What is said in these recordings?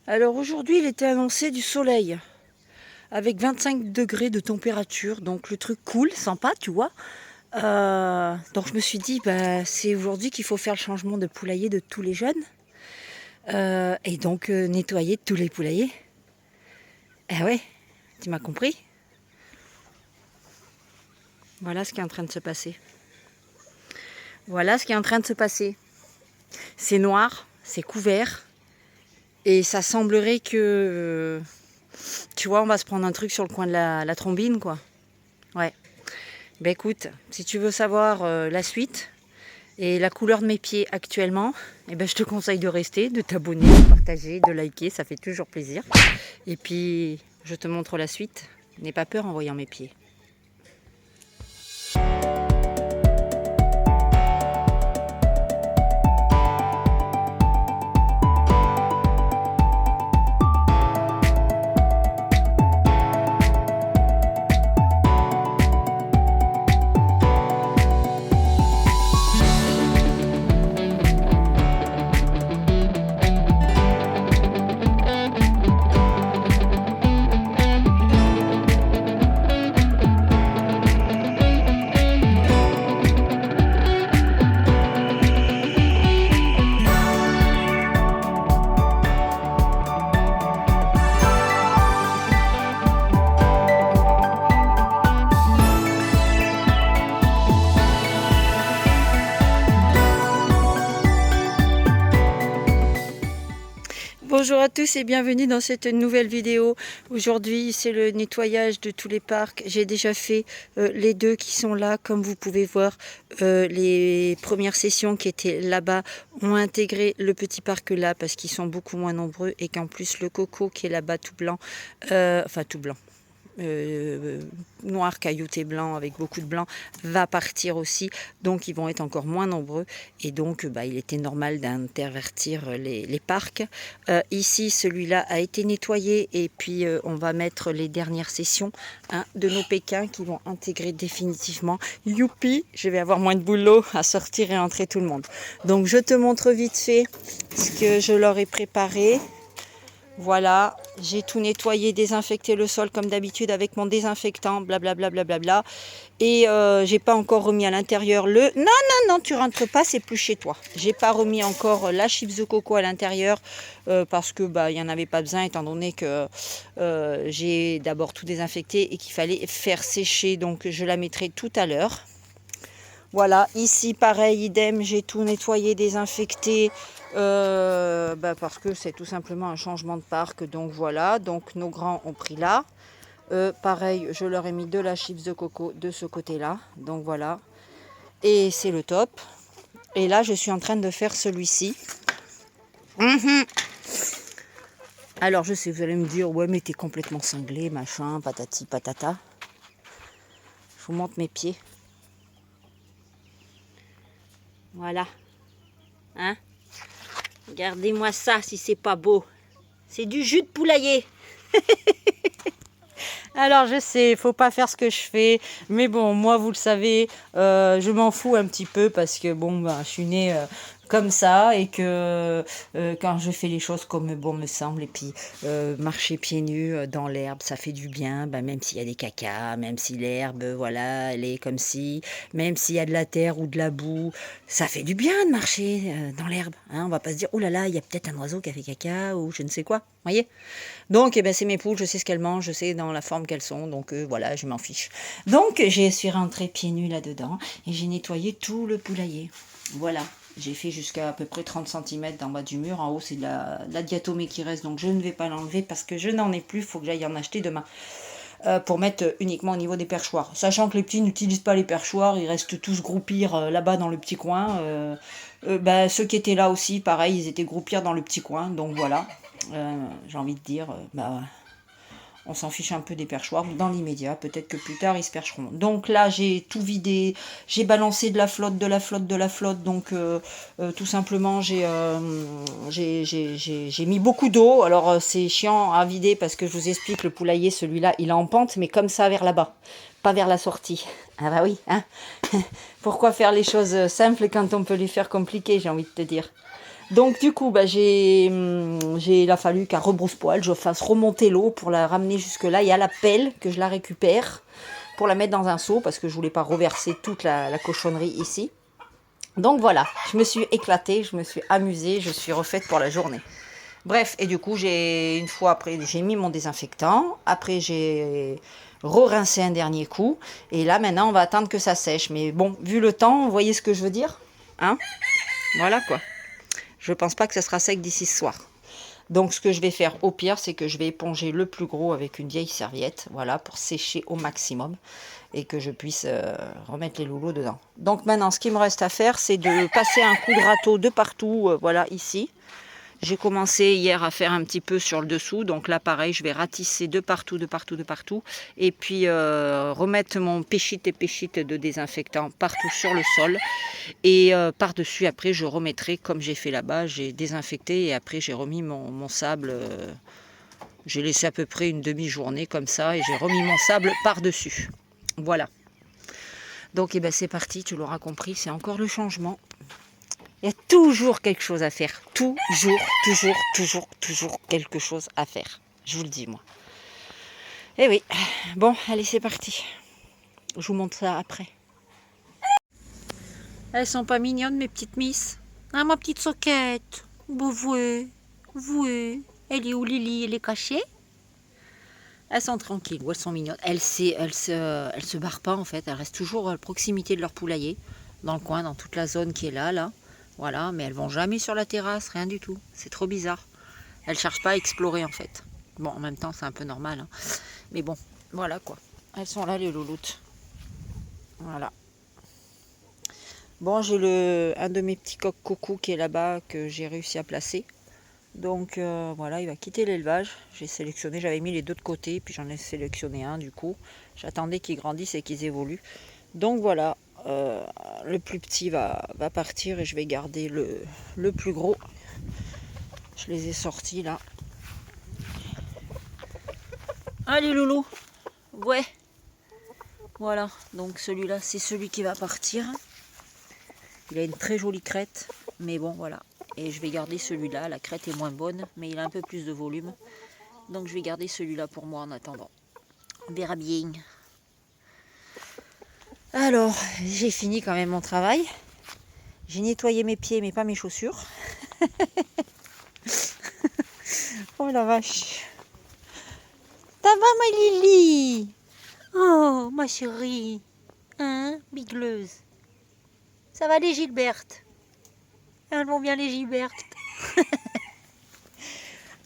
Alors aujourd'hui, il était annoncé du soleil avec 25 degrés de température, donc le truc cool, sympa, tu vois. Donc je me suis dit, bah, c'est aujourd'hui qu'il faut faire le changement de poulailler de tous les jeunes et donc nettoyer tous les poulaillers. Eh ouais, tu m'as compris? Voilà ce qui est en train de se passer. Voilà ce qui est en train de se passer. C'est noir, c'est couvert et ça semblerait que, tu vois, on va se prendre un truc sur le coin de la trombine, quoi. Ouais. Ben écoute, si tu veux savoir la suite et la couleur de mes pieds actuellement, eh ben je te conseille de rester, de t'abonner, de partager, de liker, ça fait toujours plaisir. Et puis, je te montre la suite. N'aie pas peur en voyant mes pieds. Bonjour à tous et bienvenue dans cette nouvelle vidéo. Aujourd'hui, c'est le nettoyage de tous les parcs. J'ai déjà fait les deux qui sont là. Comme vous pouvez voir, les premières sessions qui étaient là-bas ont intégré le petit parc là parce qu'ils sont beaucoup moins nombreux et qu'en plus le coco qui est là-bas tout blanc, enfin tout blanc. Noir caillouté blanc avec beaucoup de blanc va partir aussi, donc ils vont être encore moins nombreux et donc il était normal d'intervertir les parcs. Ici celui-là a été nettoyé et puis on va mettre les dernières sessions de nos Pékins qui vont intégrer définitivement. Youpi, je vais avoir moins de boulot à sortir et entrer tout le monde. Donc je te montre vite fait ce que je leur ai préparé. Voilà, j'ai tout nettoyé, désinfecté le sol comme d'habitude avec mon désinfectant, blablabla. Et j'ai pas encore remis à l'intérieur le... Non, tu rentres pas, c'est plus chez toi. J'ai pas remis encore la chips de coco à l'intérieur parce que il y en avait pas besoin étant donné que j'ai d'abord tout désinfecté et qu'il fallait faire sécher. Donc je la mettrai tout à l'heure. Voilà, ici pareil, idem, j'ai tout nettoyé, désinfecté, parce que c'est tout simplement un changement de parc. Donc voilà, donc nos grands ont pris là. Pareil, je leur ai mis de la chips de coco de ce côté-là. Donc voilà, et c'est le top. Et là, je suis en train de faire celui-ci. Alors je sais, vous allez me dire, ouais mais t'es complètement cinglé, machin, patati patata. Je vous montre mes pieds. Voilà. Hein? Regardez-moi ça si c'est pas beau. C'est du jus de poulailler. Alors je sais, il faut pas faire ce que je fais, mais bon, moi vous le savez, je m'en fous un petit peu parce que je suis née comme ça et que quand je fais les choses comme bon me semble et puis marcher pieds nus dans l'herbe, ça fait du bien, même s'il y a des cacas, même si l'herbe, voilà, elle est comme si, même s'il y a de la terre ou de la boue, ça fait du bien de marcher dans l'herbe. Hein, on va pas se dire, oh là là, il y a peut-être un oiseau qui a fait caca ou je ne sais quoi, voyez. Donc, c'est mes poules, je sais ce qu'elles mangent, je sais dans la forme qu'elles sont, donc voilà, je m'en fiche. Donc, je suis rentrée pieds nus là-dedans et j'ai nettoyé tout le poulailler. Voilà, j'ai fait jusqu'à à peu près 30 cm d'en bas du mur. En haut, c'est de la diatomée qui reste, donc je ne vais pas l'enlever parce que je n'en ai plus, il faut que j'aille en acheter demain. Pour mettre uniquement au niveau des perchoirs. Sachant que les petits n'utilisent pas les perchoirs, ils restent tous groupir là-bas dans le petit coin. Ceux qui étaient là aussi, pareil, ils étaient groupir dans le petit coin, donc voilà. J'ai envie de dire, on s'en fiche un peu des perchoirs dans l'immédiat, peut-être que plus tard ils se percheront. Donc là j'ai tout vidé, j'ai balancé de la flotte, donc tout simplement j'ai mis beaucoup d'eau. Alors c'est chiant à vider parce que je vous explique, le poulailler celui-là il est en pente mais comme ça vers là-bas, pas vers la sortie. Ah bah oui, hein. Pourquoi faire les choses simples quand on peut les faire compliquées, j'ai envie de te dire. Donc du coup, il a fallu qu'à rebrousse-poil, je fasse remonter l'eau pour la ramener jusque là. Il y a la pelle que je la récupère pour la mettre dans un seau parce que je voulais pas reverser toute la cochonnerie ici. Donc voilà, je me suis éclatée, je me suis amusée, je suis refaite pour la journée. Bref, et du coup, une fois après, j'ai mis mon désinfectant. Après, j'ai re-rincé un dernier coup. Et là, maintenant, on va attendre que ça sèche. Mais bon, vu le temps, vous voyez ce que je veux dire? Hein? Voilà quoi. Je pense pas que ça sera sec d'ici ce soir. Donc, ce que je vais faire au pire, c'est que je vais éponger le plus gros avec une vieille serviette. Voilà, pour sécher au maximum. Et que je puisse remettre les loulous dedans. Donc maintenant, ce qu'il me reste à faire, c'est de passer un coup de râteau de partout, voilà, ici. J'ai commencé hier à faire un petit peu sur le dessous, donc là pareil, je vais ratisser de partout, de partout, de partout. Et puis remettre mon péchite et péchite de désinfectant partout sur le sol. Et par-dessus, après, je remettrai, comme j'ai fait là-bas, j'ai désinfecté et après j'ai remis mon sable. J'ai laissé à peu près une demi-journée comme ça et j'ai remis mon sable par-dessus. Voilà. Donc eh ben, c'est parti, tu l'auras compris, c'est encore le changement. Il y a toujours quelque chose à faire. Toujours, toujours, toujours, toujours quelque chose à faire. Je vous le dis, moi. Eh oui. Bon, allez, c'est parti. Je vous montre ça après. Elles sont pas mignonnes, mes petites miss. Ah, ma petite soquette. Bon, vouée. Elle est où, Lily? Elle est cachée? Elles sont tranquilles, ou elles sont mignonnes. Elles se barrent pas, en fait. Elles restent toujours à proximité de leur poulailler. Dans le coin, dans toute la zone qui est là. Voilà, mais elles vont jamais sur la terrasse, rien du tout. C'est trop bizarre. Elles cherchent pas à explorer, en fait. Bon, en même temps, c'est un peu normal. Hein. Mais bon, voilà, quoi. Elles sont là, les louloutes. Voilà. Bon, j'ai un de mes petits coqs coucou qui est là-bas, que j'ai réussi à placer. Donc voilà, il va quitter l'élevage. J'ai sélectionné, j'avais mis les deux de côté, puis j'en ai sélectionné un du coup. J'attendais qu'ils grandissent et qu'ils évoluent. Donc voilà, le plus petit va partir et je vais garder le plus gros. Je les ai sortis là. Allez loulou. Ouais. Voilà, donc celui-là, c'est celui qui va partir. Il a une très jolie crête, mais bon voilà. Et je vais garder celui-là, la crête est moins bonne, mais il a un peu plus de volume. Donc je vais garder celui-là pour moi en attendant. On verra bien. Alors, j'ai fini quand même mon travail. J'ai nettoyé mes pieds, mais pas mes chaussures. Oh la vache. Ça va ma Lily? Oh ma chérie. Hein, bigleuse. Ça va les Gilbertes? Elles vont bien les Gilbertes.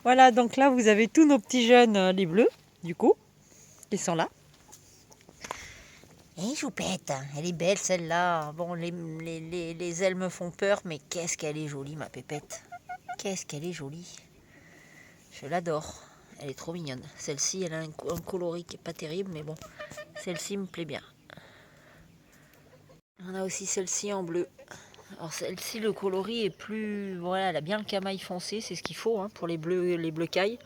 Voilà, donc là vous avez tous nos petits jeunes, les bleus, du coup, qui sont là. Et choupette, elle est belle celle-là. Bon, les ailes me font peur, mais qu'est-ce qu'elle est jolie, ma pépette. Qu'est-ce qu'elle est jolie. Je l'adore. Elle est trop mignonne. Celle-ci, elle a un coloris qui n'est pas terrible, mais bon, celle-ci me plaît bien. On a aussi celle-ci en bleu. Alors celle-ci, le coloris est plus... Voilà, elle a bien le camail foncé, c'est ce qu'il faut hein, pour les bleus cailles.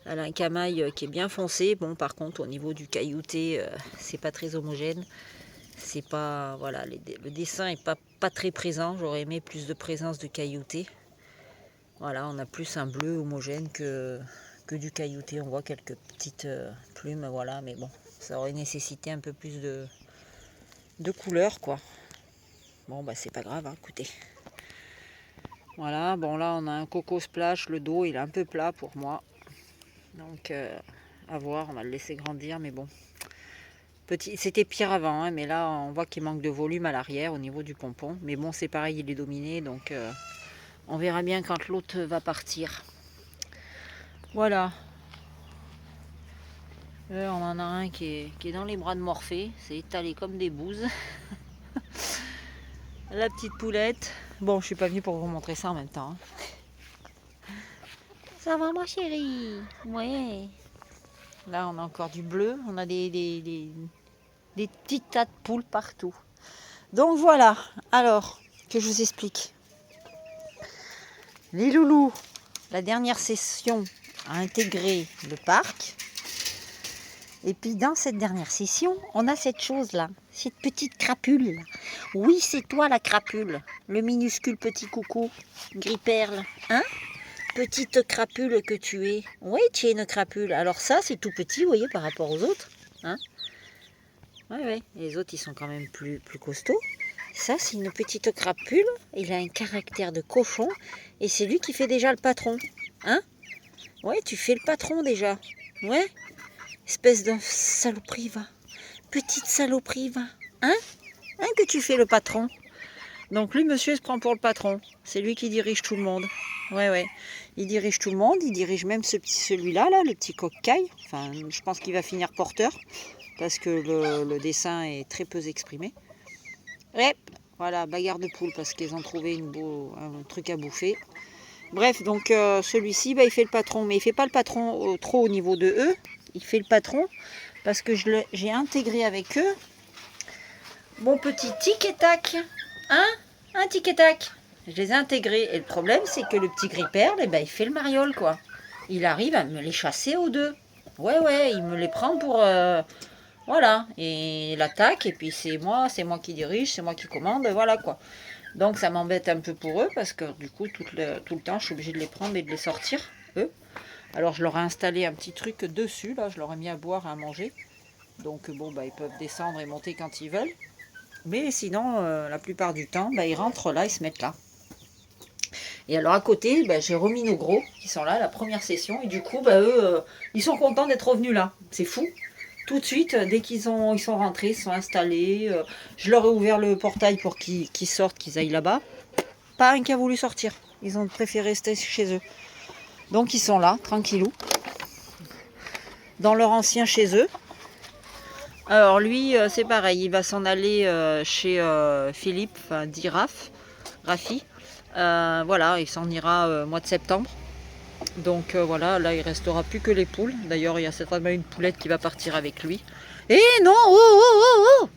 Elle a un camail qui est bien foncé. Bon, par contre, au niveau du caillouté, c'est pas très homogène. C'est pas... Voilà, le dessin est pas très présent. J'aurais aimé plus de présence de caillouté. Voilà, on a plus un bleu homogène que du caillouté. On voit quelques petites plumes, voilà. Mais bon, ça aurait nécessité un peu plus de couleur, quoi. Bon, bah c'est pas grave, hein, écoutez. Voilà, bon là, on a un coco splash. Le dos, il est un peu plat pour moi. Donc, à voir, on va le laisser grandir, mais bon. C'était pire avant, hein, mais là, on voit qu'il manque de volume à l'arrière, au niveau du pompon. Mais bon, c'est pareil, il est dominé, donc on verra bien quand l'autre va partir. Voilà. On en a un qui est dans les bras de Morphée, c'est étalé comme des bouses. La petite poulette. Bon, je suis pas venue pour vous montrer ça en même temps. Hein. Ça va, ma chérie? Ouais. Là, on a encore du bleu. On a des petits tas de poules partout. Donc voilà. Alors, que je vous explique. Les loulous, la dernière session a intégré le parc. Et puis dans cette dernière session, on a cette chose-là, cette petite crapule. Oui, c'est toi la crapule, le minuscule petit coucou, gris-perle, hein? Petite crapule que tu es. Oui, tu es une crapule. Alors ça, c'est tout petit, vous voyez, par rapport aux autres. Hein? Oui. Les autres, ils sont quand même plus costauds. Ça, c'est une petite crapule. Il a un caractère de cochon. Et c'est lui qui fait déjà le patron. Hein? Ouais, tu fais le patron déjà. Ouais. Espèce de saloperie, va. Petite saloperie, va. Hein? Hein, que tu fais le patron. Donc lui, monsieur, il se prend pour le patron. C'est lui qui dirige tout le monde. Ouais. Il dirige tout le monde. Il dirige même celui-là, là, le petit coq-caille. Enfin, je pense qu'il va finir porteur. Parce que le dessin est très peu exprimé. Hop, voilà, bagarre de poule parce qu'ils ont trouvé un truc à bouffer. Bref, donc celui-ci, il fait le patron. Mais il ne fait pas le patron trop au niveau de eux. Il fait le patron parce que j'ai intégré avec eux mon petit tic et tac. Hein? Un tic et tac. Je les ai intégrés. Et le problème, c'est que le petit gris-perle, il fait le mariole, quoi. Il arrive à me les chasser aux deux. Ouais, il me les prend pour... voilà. Et il attaque. Et puis c'est moi qui dirige, c'est moi qui commande. Voilà, quoi. Donc ça m'embête un peu pour eux parce que du coup, tout le temps, je suis obligée de les prendre et de les sortir, eux. Alors je leur ai installé un petit truc dessus, là, je leur ai mis à boire et à manger. Donc bon, ils peuvent descendre et monter quand ils veulent. Mais sinon, la plupart du temps, ils rentrent là, ils se mettent là. Et alors à côté, j'ai remis nos gros qui sont là, la première session. Et du coup, eux, ils sont contents d'être revenus là. C'est fou. Tout de suite, dès ils sont rentrés, ils sont installés. Je leur ai ouvert le portail pour qu'ils sortent, qu'ils aillent là-bas. Pas un qui a voulu sortir. Ils ont préféré rester chez eux. Donc ils sont là, tranquillou, dans leur ancien chez eux. Alors lui, c'est pareil, il va s'en aller chez Philippe, enfin dit Rafi. Voilà, il s'en ira au mois de septembre. Donc voilà, là il restera plus que les poules. D'ailleurs, il y a certainement une poulette qui va partir avec lui. Eh non, oh!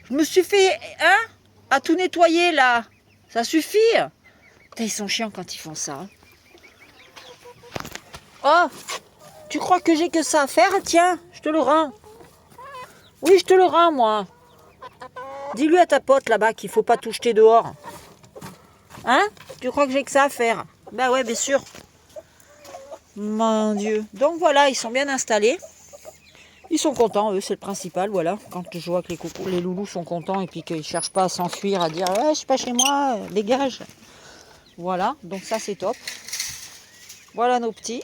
Je me suis fait, à tout nettoyer là. Ça suffit. Putain, ils sont chiants quand ils font ça. Oh, tu crois que j'ai que ça à faire? Tiens, je te le rends. Oui, je te le rends, moi. Dis-lui à ta pote là-bas qu'il faut pas tout jeter dehors. Hein? Tu crois que j'ai que ça à faire? Bah ouais, bien sûr. Mon Dieu. Donc voilà, ils sont bien installés. Ils sont contents, eux, c'est le principal, voilà. Quand je vois que les loulous sont contents et puis qu'ils ne cherchent pas à s'enfuir, à dire « Ouais, je suis pas chez moi, dégage !» Voilà, donc ça c'est top. Voilà nos petits.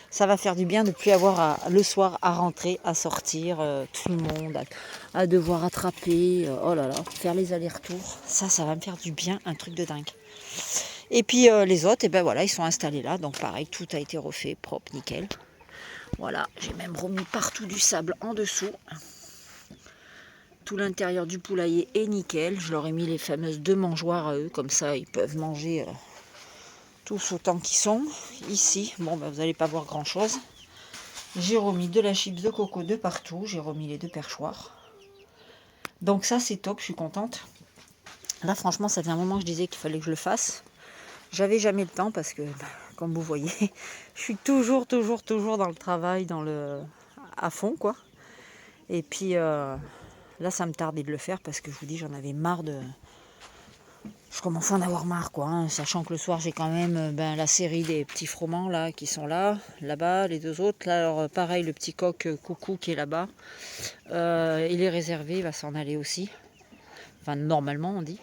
Ça va faire du bien de ne plus avoir le soir à rentrer, à sortir, tout le monde, à devoir attraper, oh là là, faire les allers-retours. Ça va me faire du bien, un truc de dingue. Et puis les autres, voilà, ils sont installés là. Donc pareil, tout a été refait, propre, nickel. Voilà, j'ai même remis partout du sable en dessous. Tout l'intérieur du poulailler est nickel. Je leur ai mis les fameuses 2 mangeoires à eux, comme ça ils peuvent manger tous autant qu'ils sont. Ici, bon, vous n'allez pas voir grand chose. J'ai remis de la chips de coco de partout. J'ai remis les 2 perchoirs. Donc ça c'est top, je suis contente. Là franchement, ça fait un moment que je disais qu'il fallait que je le fasse. J'avais jamais le temps parce que, comme vous voyez, je suis toujours dans le travail, à fond, quoi. Et puis, là, ça me tardait de le faire parce que je vous dis, j'en avais marre Je commence à en avoir marre, quoi. Hein, sachant que le soir, j'ai quand même la série des petits froment, là, qui sont là-bas, les 2 autres. Là, alors, pareil, le petit coq coucou qui est là-bas. Il est réservé, il va s'en aller aussi. Enfin, normalement, on dit.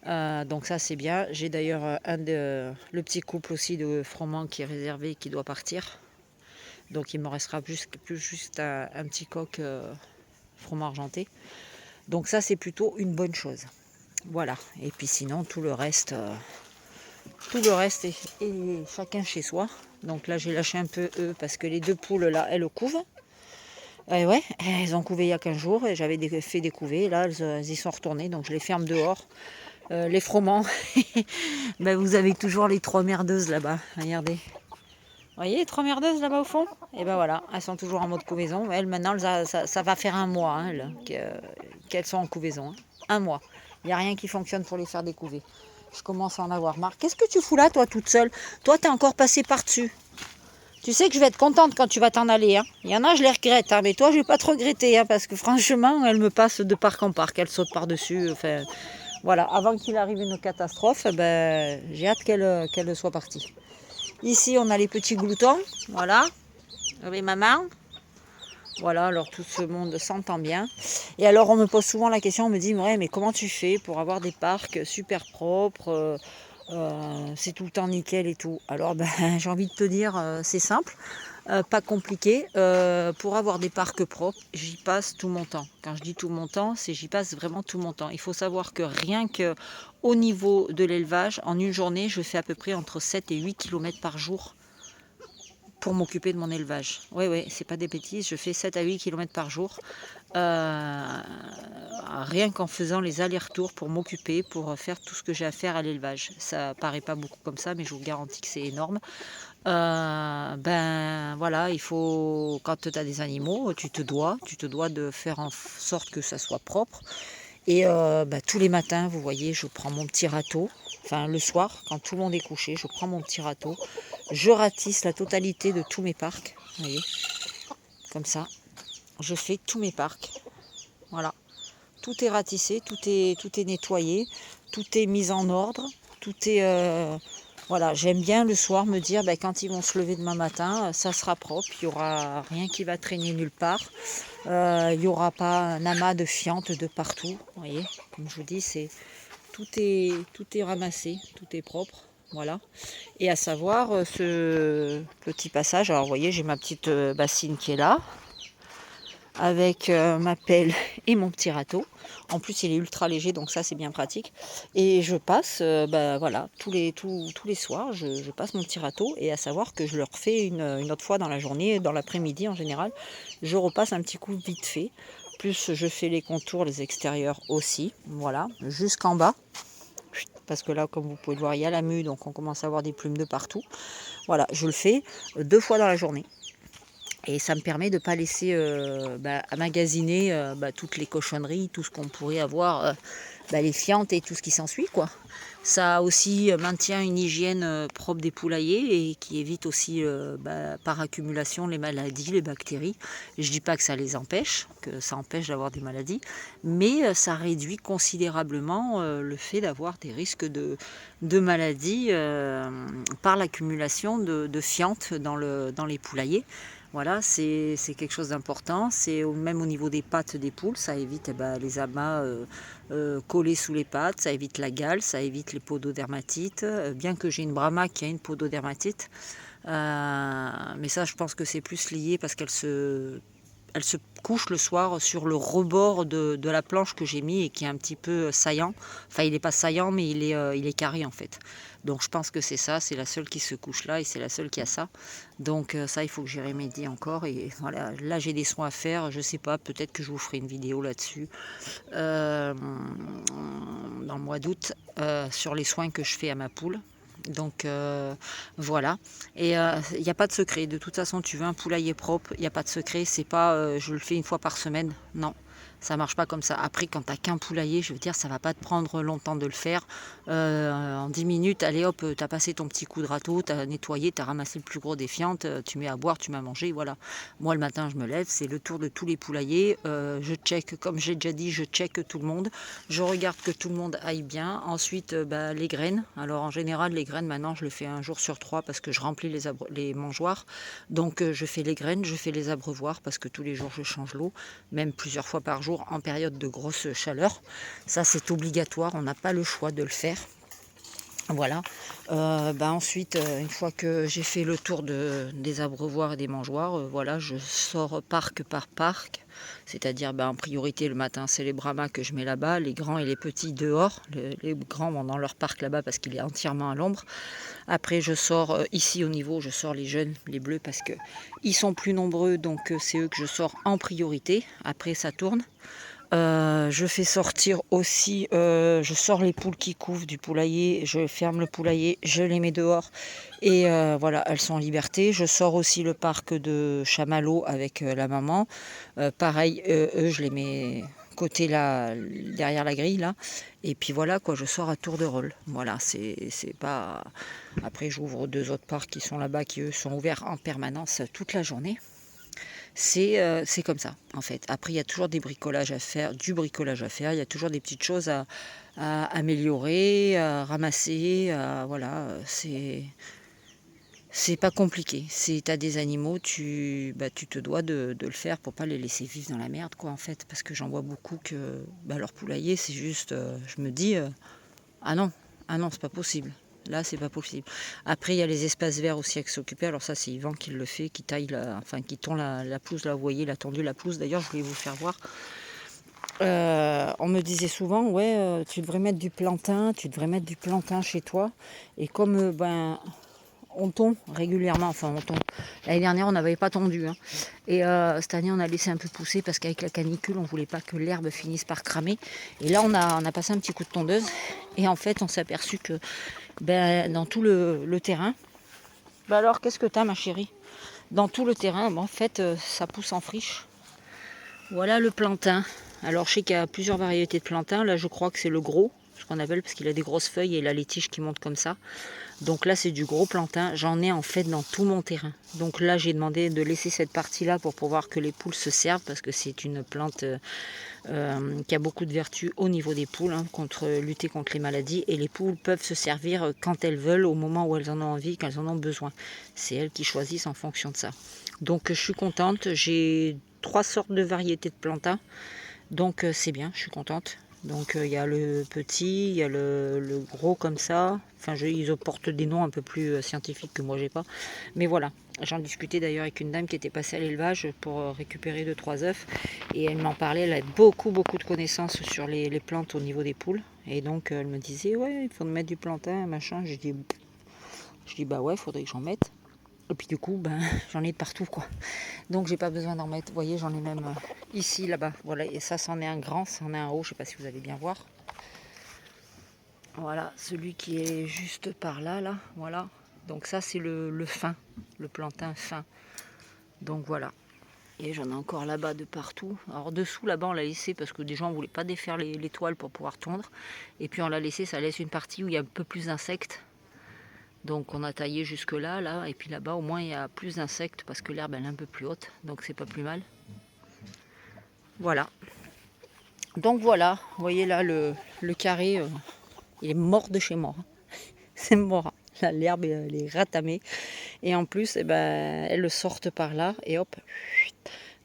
Donc ça c'est bien. J'ai d'ailleurs le petit couple aussi de froment qui est réservé, qui doit partir. Donc il me restera juste un petit coq froment argenté. Donc ça c'est plutôt une bonne chose. Voilà. Et puis sinon tout le reste est chacun chez soi. Donc là j'ai lâché un peu eux parce que les 2 poules là elles couvent. Ouais, elles ont couvé il y a 15 jours et j'avais fait des couvées. Là elles y sont retournées, donc je les ferme dehors. Les froments, vous avez toujours les 3 merdeuses là-bas, regardez. Vous voyez les 3 merdeuses là-bas au fond? Et voilà, elles sont toujours en mode couvaison. Elles maintenant, ça va faire 1 mois qu'elles sont en couvaison. 1 mois. Il n'y a rien qui fonctionne pour les faire découver. Je commence à en avoir marre. Qu'est-ce que tu fous là, toi, toute seule? Toi, t'es encore passée par-dessus. Tu sais que je vais être contente quand tu vas t'en aller. Hein. Il y en a, je les regrette, hein, mais toi, je vais pas te regretter, hein, parce que franchement, elle me passe de parc en parc, elle saute par-dessus. Enfin, voilà, avant qu'il arrive une catastrophe, ben, j'ai hâte qu'elle soit partie. Ici, on a les petits gloutons, voilà, avec maman. Voilà, alors tout ce monde s'entend bien. Et alors, on me pose souvent la question, on me dit, ouais, mais comment tu fais pour avoir des parcs super propres c'est tout le temps nickel et tout. Alors, ben, j'ai envie de te dire, c'est simple. Pas compliqué. Pour avoir des parcs propres, j'y passe tout mon temps. Quand je dis tout mon temps, c'est j'y passe vraiment tout mon temps. Il faut savoir que rien que au niveau de l'élevage, en une journée, je fais à peu près entre 7 et 8 km par jour pour m'occuper de mon élevage. Oui, oui, c'est pas des bêtises, je fais 7 à 8 km par jour. Rien qu'en faisant les allers-retours pour m'occuper, pour faire tout ce que j'ai à faire à l'élevage. Ça paraît pas beaucoup comme ça, mais je vous garantis que c'est énorme. Ben voilà, il faut, quand tu as des animaux, tu te dois de faire en sorte que ça soit propre. Et ben, tous les matins, vous voyez, je prends mon petit râteau. Enfin, le soir, quand tout le monde est couché, je prends mon petit râteau. Je ratisse la totalité de tous mes parcs. Vous voyez, comme ça. Je fais tous mes parcs. Voilà. Tout est ratissé, tout est nettoyé, tout est mis en ordre, tout est... voilà, j'aime bien le soir me dire, ben, quand ils vont se lever demain matin, ça sera propre, il n'y aura rien qui va traîner nulle part, il n'y aura pas un amas de fientes de partout, vous voyez, comme je vous dis, tout est ramassé, tout est propre, voilà. Et à savoir, ce petit passage, alors vous voyez, j'ai ma petite bassine qui est là, avec ma pelle et mon petit râteau. En plus, il est ultra léger, donc ça, c'est bien pratique. Et je passe, voilà, tous les soirs, je passe mon petit râteau. Et à savoir que je le refais une autre fois dans la journée, dans l'après-midi en général. Je repasse un petit coup vite fait. Plus, je fais les contours, les extérieurs aussi. Voilà, jusqu'en bas. Parce que là, comme vous pouvez le voir, il y a la mue, donc on commence à avoir des plumes de partout. Voilà, je le fais 2 fois dans la journée. Et ça me permet de ne pas laisser magasiner toutes les cochonneries, tout ce qu'on pourrait avoir, les fientes et tout ce qui s'ensuit, quoi. Ça aussi maintient une hygiène propre des poulaillers et qui évite aussi par accumulation les maladies, les bactéries. Je ne dis pas que ça les empêche, que ça empêche d'avoir des maladies, mais ça réduit considérablement le fait d'avoir des risques de maladies par l'accumulation de fientes dans les poulaillers. Voilà, c'est quelque chose d'important. C'est même au niveau des pattes des poules, ça évite les amas collés sous les pattes, ça évite la gale, ça évite les pododermatites. Bien que j'ai une Brahma qui a une pododermatite, mais ça, je pense que c'est plus lié parce qu'elle se couche le soir sur le rebord de la planche que j'ai mis et qui est un petit peu saillant. Enfin, il n'est pas saillant, mais il est carré en fait. Donc je pense que c'est ça, c'est la seule qui se couche là et c'est la seule qui a ça. Donc ça, il faut que j'y remédie encore. Et voilà, là j'ai des soins à faire, je sais pas, peut-être que je vous ferai une vidéo là-dessus dans le mois d'août sur les soins que je fais à ma poule. Donc voilà, et il n'y a pas de secret. De toute façon, tu veux un poulailler propre, il n'y a pas de secret. C'est pas je le fais une fois par semaine, non, ça marche pas comme ça. Après, quand tu n'as qu'un poulailler, je veux dire, ça va pas te prendre longtemps de le faire. En 10 minutes, allez hop, tu as passé ton petit coup de râteau, tu as nettoyé, tu as ramassé le plus gros des fientes, tu mets à boire, tu mets à manger, voilà. Moi, le matin, je me lève, c'est le tour de tous les poulaillers. Je check, comme j'ai déjà dit, je check tout le monde. Je regarde que tout le monde aille bien. Ensuite, les graines. Alors, en général, les graines, maintenant, je le fais 1 jour sur 3 parce que je remplis les mangeoires. Donc, je fais les graines, je fais les abreuvoirs parce que tous les jours, je change l'eau, même plusieurs fois par jour en période de grosse chaleur. Ça, c'est obligatoire, on n'a pas le choix de le faire. Voilà. Ensuite, une fois que j'ai fait le tour des abreuvoirs et des mangeoires, voilà, je sors parc par parc. C'est-à-dire, en priorité, le matin, c'est les Brahmas que je mets là-bas, les grands et les petits dehors. Les grands vont dans leur parc là-bas parce qu'il est entièrement à l'ombre. Après, je sors ici au niveau, je sors les jeunes, les bleus, parce qu'ils sont plus nombreux, donc c'est eux que je sors en priorité. Après, ça tourne. Je fais sortir aussi, je sors les poules qui couvent du poulailler, je ferme le poulailler, je les mets dehors et voilà, elles sont en liberté. Je sors aussi le parc de chamallows avec la maman. Pareil, eux, je les mets côté là, derrière la grille là. Et puis voilà quoi, je sors à tour de rôle. Voilà, c'est pas. Après, j'ouvre 2 autres parcs qui sont là-bas, qui eux sont ouverts en permanence toute la journée. C'est comme ça en fait. Après, il y a toujours des bricolages à faire, du bricolage à faire. Il y a toujours des petites choses à améliorer, à ramasser. Voilà, c'est pas compliqué. Si tu as des animaux, tu te dois de le faire pour pas les laisser vivre dans la merde, quoi, en fait. Parce que j'en vois beaucoup que leur poulailler, c'est juste. Je me dis, ah non, c'est pas possible. Là, c'est pas possible. Après, il y a les espaces verts aussi à s'occuper. Alors ça, c'est Yvan qui le fait, qui taille, qui tond la pelouse. Là, vous voyez, il a tendu la pelouse. D'ailleurs, je voulais vous faire voir. On me disait souvent, ouais, tu devrais mettre du plantain, chez toi. Et comme, on tond régulièrement, enfin on tond. L'année dernière on n'avait pas tondu, hein. Et cette année on a laissé un peu pousser parce qu'avec la canicule on voulait pas que l'herbe finisse par cramer. Et là on a passé un petit coup de tondeuse et en fait on s'est aperçu que dans tout le terrain, alors qu'est-ce que t'as ma chérie? Dans tout le terrain, en fait ça pousse en friche. Voilà le plantain. Alors je sais qu'il y a plusieurs variétés de plantain, là je crois que c'est le gros, ce qu'on appelle, parce qu'il a des grosses feuilles et il a les tiges qui montent comme ça. Donc là c'est du gros plantain, j'en ai en fait dans tout mon terrain. Donc là j'ai demandé de laisser cette partie là pour pouvoir que les poules se servent, parce que c'est une plante qui a beaucoup de vertus au niveau des poules, hein, lutter contre les maladies, et les poules peuvent se servir quand elles veulent, au moment où elles en ont envie, qu'elles en ont besoin. C'est elles qui choisissent en fonction de ça. Donc je suis contente, j'ai 3 sortes de variétés de plantain, donc c'est bien, je suis contente. Donc il y a le petit, il y a le gros comme ça. Enfin, ils portent des noms un peu plus scientifiques que moi j'ai pas. Mais voilà, j'en discutais d'ailleurs avec une dame qui était passée à l'élevage pour récupérer 2-3 œufs. Et elle m'en parlait, elle a beaucoup de connaissances sur les plantes au niveau des poules. Et donc elle me disait, ouais, il faut mettre du plantain, machin. Je dis bah ouais, il faudrait que j'en mette. Et puis du coup, j'en ai partout quoi. Donc j'ai pas besoin d'en mettre. Vous voyez, j'en ai même ici, là-bas. Voilà, et ça, c'en est un grand, c'en est un haut. Je sais pas si vous allez bien voir. Voilà, celui qui est juste par là, là. Voilà. Donc ça, c'est le fin, le plantain fin. Donc voilà. Et j'en ai encore là-bas de partout. Alors dessous, là-bas, on l'a laissé parce que des gens ne voulaient pas défaire les toiles pour pouvoir tondre. Et puis on l'a laissé, ça laisse une partie où il y a un peu plus d'insectes. Donc on a taillé jusque là, et puis là-bas au moins il y a plus d'insectes parce que l'herbe elle est un peu plus haute, donc c'est pas plus mal. Voilà. Donc voilà, vous voyez là le carré, il est mort de chez mort. C'est mort. Là, l'herbe elle est ratamée. Et en plus, elles sortent par là et hop.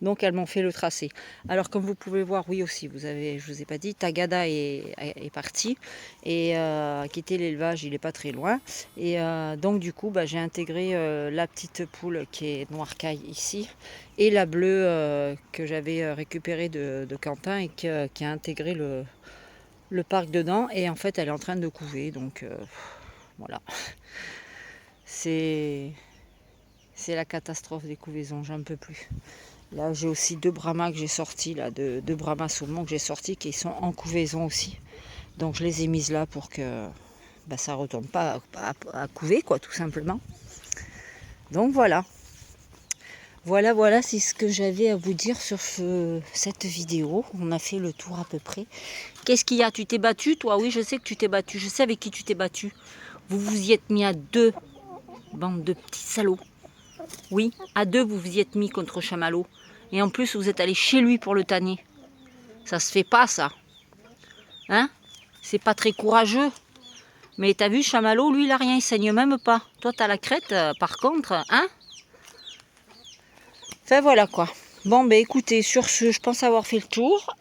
Donc elles m'ont fait le tracé. Alors comme vous pouvez voir, oui aussi, je vous ai pas dit, Tagada est parti et a quitté l'élevage, il est pas très loin. Et donc du coup, j'ai intégré la petite poule qui est Noircaille ici et la bleue que j'avais récupérée de Quentin et qui a intégré le parc dedans. Et en fait, elle est en train de couver, donc voilà. C'est la catastrophe des couvaisons, j'en peux plus. Là, j'ai aussi 2 brahmas que j'ai sortis, là, 2 brahmas saumons que j'ai sortis, qui sont en couvaison aussi. Donc, je les ai mises là pour que ça ne retourne pas à couver, quoi, tout simplement. Donc, voilà. Voilà, c'est ce que j'avais à vous dire sur cette vidéo. On a fait le tour à peu près. Qu'est-ce qu'il y a? Tu t'es battu, toi? Oui, je sais que tu t'es battu. Je sais avec qui tu t'es battu. Vous vous y êtes mis à 2, bande de petits salauds. Oui, à 2, vous vous y êtes mis contre Chamallow. Et en plus, vous êtes allé chez lui pour le tanner. Ça se fait pas, ça. Hein? C'est pas très courageux. Mais t'as vu, Chamallow, lui, il a rien, il saigne même pas. Toi, t'as la crête, par contre, hein? Enfin, voilà, quoi. Bon, écoutez, sur ce, je pense avoir fait le tour.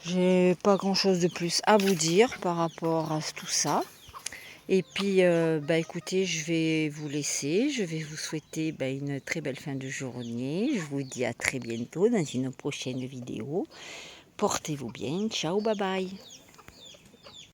J'ai pas grand-chose de plus à vous dire par rapport à tout ça. Et puis, écoutez, je vais vous laisser. Je vais vous souhaiter une très belle fin de journée. Je vous dis à très bientôt dans une prochaine vidéo. Portez-vous bien. Ciao, bye bye.